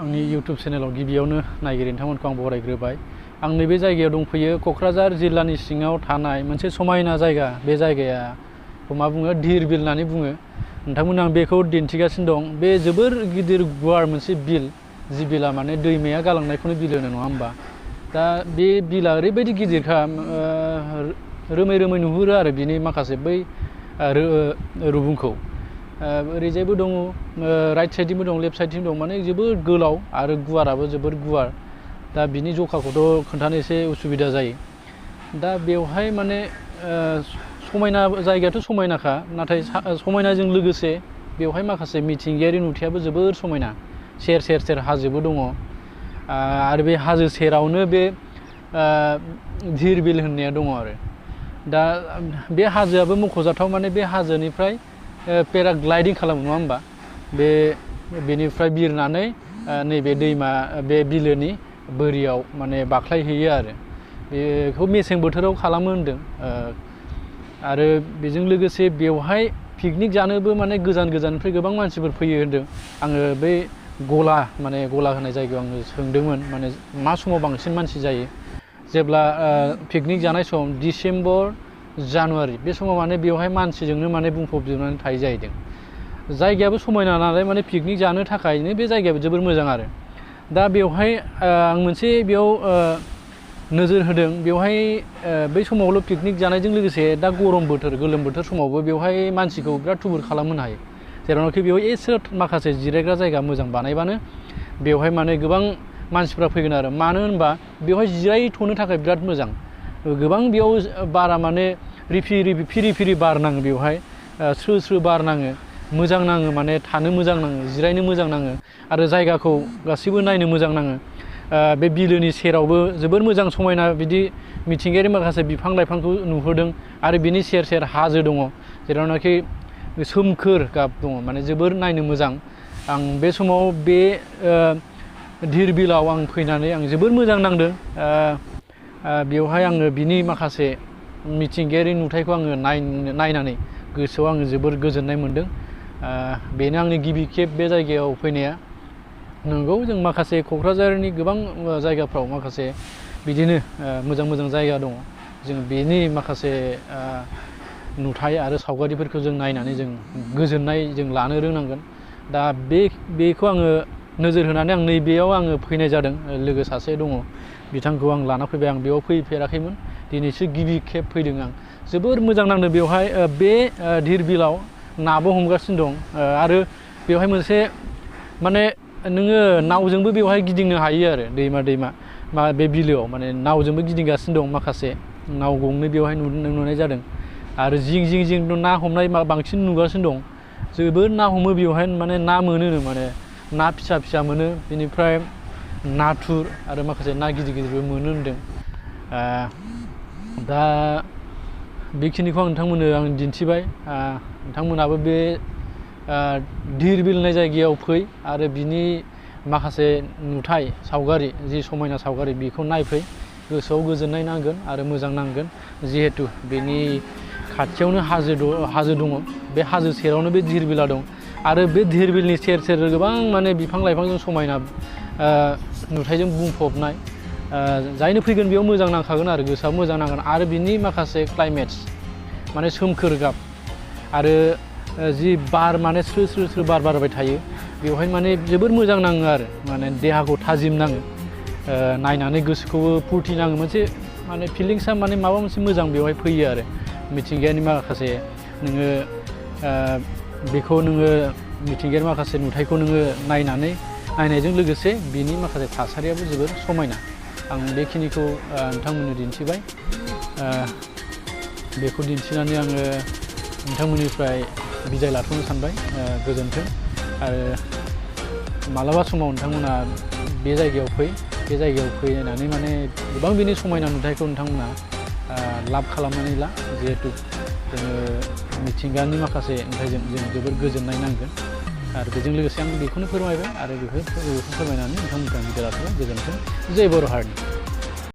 आंनि YouTube चेनेलाव गिबियावनो नायगिरि नोंथांमोनखौ आं बरायग्रोबाय। आं नैबे जायगायाव दंफैयो क'क्राझार जिल्लानि सिङाव थानाय मोनसे समायना जायगा। बे जायगाखौ मा बुङो? धिर बिल होननानै बुङो। नोंथांमोननो आं बेखौ दिन्थिगासिनो दं। बे जोबोर गिदिर गुवार मोनसे बिल, जि बिला माने दैमाया गालांनायखौनो बिल होनो, नङा होमबा? दा बे बिला ओरैबायदि गिदिरखा, रोमै रोमै नुहुरो आरो बिनि माखासे बै रुगुंखौ। ओरैजायबो दङ, राइट साइडथिंबो दं, लेफ्ट साइडथिं दं, माने जोबोर गोलाव आरो गुवाराबो जोबोर गुवार। दा बिनि जखाखौथ' खोन्थानो एसे उसुबिदा जायो। दा बेवहाय माने समायना जायगायाथ' समायनाखा, नाथाय समायनाजों लोगोसे बेवहाय माखासे मिथिंगायारि नुथायाबो जोबोर समायना। सेर सेर सेर हाजोबो दङ, आरो बे हाजो सेरावनो बे धिर बिल होननाया दङ आरो। दा बे हाजोआबो मख'जाथाव, माने बे हाजोनिफ्राय पेराग्लाइडिं खालामो, नङा होमबा? बेनिफ्राय बिरनानै नैबे दैमा, बे बिलोनि बोरियाव माने बाख्लायहैयो आरो। बेखौ मेसें बोथोराव खालामो होनदों। आरो बेजों लोगोसे बेवहाय पिकनिक जानोबो माने गोजान गोजाननिफ्राय गोबां मानसिफोर फैयो होनदों। आङो बै गला होनाय जायगायाव आङो सोंदोंमोन, माने मा समाव बांसिन मानसि जायो। जेब्ला पिकनिक जानाय सम, डिसेम्बर जानुवारि, बे समाव माने बेवहाय मानसिजोंनो माने बुंफबजोबनानै थायो जाहैदों। जायगायाबो समायना नालाय, माने पिकनिक जानो थाखायनो बे जायगायाबो जोबोर मोजां आरो। दा बेवहाय आं मोनसे बेयाव नोजोर होदों, बेवहाय बै समावल' पिकनिक जानायजों लोगोसे दा गरम बोथोर, गोलोम बोथोर समावबो बेवहाय मानसिखौ बिराद थुबुर खालामहोनो हायो। जेरावनाखि बेयाव एसे माखासे जिरायग्रा जायगा मोजां बानायबानो बेवहाय माने गोबां मानसिफ्रा फैगोन आरो। मानो होनबा बेवहाय जिरायथ'नो थाखाय बिराद मोजां। गोबां बेयाव बारा माने फिरि फिरि बार नाङो, बेवहाय स्रो स्रो बार नाङो, मोजां नाङो, माने थानो मोजां नाङो, जिरायनो मोजां नाङो, आरो जायगाखौ गासैबो नायनो मोजां नाङो। बे बिलोनि सेरावबो जोबोर मोजां समायना बिदि मिथिंगायारि माखासे बिफां लाइफांखौ नुहुरदों। आरो बिनि सेर सेर हाजो दङ, जेरावनाखि सोमखोर गाब दङ, माने जोबोर नायनो मोजां। आं बे समाव बे धिर बिलाव आं फैनानै आं जोबोर मोजां नांदों। बेवहाय आङो बिनि माखासे मिथिंगायारि नुथायखौ आङो नायनानै गोसोआव आङो जोबोर गोजोननाय मोनदों। बेनो आंनि गिबि खेब बे जायगायाव फैनाया। नंगौ, जों माखासे क'क्राझारनि गोबां जायगाफ्राव माखासे बिदिनो मोजां मोजां जायगा दङ। जों बेनि माखासे नुथाय आरो सावगारिफोरखौ जों नायनानै जों गोजोननाय जों लानो रोंनांगोन। दा बेखौ आङो नोजोर होनानै आं नैबेयाव आङो फैनाय जादों। लोगो सासे दङ, बिथांखौ आं लाना फैबाय। आं बेयाव फैफेराखैमोन, दिनैसो गिबि खेब फैदों आं। जोबोर मोजां नांदों बेवहाय। बे धिर बिलाव नाबो हमगासिनो दं, आरो बेवहाय मोनसे माने नोङो नावजोंबो बेवहाय गिदिंनो हायो आरो। दैमा बे बिलोआव माने नावजोंबो गिदिंगासिनो दं। माखासे नाव गंनै बेवहाय नुनाय जादों। आरो जिं जिं ना हमनाय बांसिन नुगासिनो दं। जोबोर ना हमो बेवहाय, माने ना मोनो, माने ना फिसा फिसा मोनो, बेनिफ्राय नाथुर आरो माखासे ना गिदिर गिदिरबो मोनो होनदों। दा बेखिनिखौ आं नोंथांमोननो आं दिन्थिबाय। नोंथांमोनाबो बे धिर बिल होननाय जायगायाव फै, आरो बिनि माखासे नुथाय सावगारि, जि समायना सावगारि, बेखौ नायफै। गोसोआव गोजोननाय नांगोन आरो मोजां नांगोन। जिहेथु बेनि खाथियावनो हाजो दङ, बे हाजो सेरावनो बे धिर बिला दं। आरो बे धिर बिलनि सेर सेर गोबां माने बिफां लाइफांजों समायना नुथायजों बुंफबनाय। जायनो फैगोन बेयाव मोजां नांखागोन आरो, गोसोआ मोजां नांगोन। आरो बिनि माखासे क्लाइमेट्स, माने सोमखोर गाब, आरो जि बार, माने स्रो स्रो स्रो बार बारबाय थायो बेवहाय, माने जोबोर मोजां नाङो आरो। माने देहाखौ थाजिम नाङो, नायनानै गोसोखौबो फुरथि नाङो। मोनसे माने फिलिंसआ, माने माबा मोनसे मोजां बेवहाय फैयो आरो। मिथिंगायारि माखासे नोङो बेखौ नोङो मिथिंगायारि माखासे नुथायखौ नोङो नायनायजों लोगोसे बिनि माखासे थासारियाबो जोबोर समायना। आं बेखिनिखौ नोंथांमोननो दिन्थिबाय। बेखौ दिन्थिनानै आङो नोंथांमोननिफ्राय बिदाय लाथ'नो सानबाय। गोजोन्थों। आरो मालाबा समाव नोंथांमोना बे जायगायाव बे जायगायाव फैनानै माने गोबां बिनि समायना नुथायखौ नोंथांमोना लाभ खालामनानै ला। जिहेथु जोङो मिथिंगानि माखासे नुथायजों जों जोबोर गोजोननाय नांगोन। आरो बेजों लोगोसे आं बेखौनो फोरमायबाय, आरो बेखौ फोरमायनानै नोंथांमोनखौ आं बिदाय लाथ'बाय। गोजोन्थों। जय बर' हारिनि।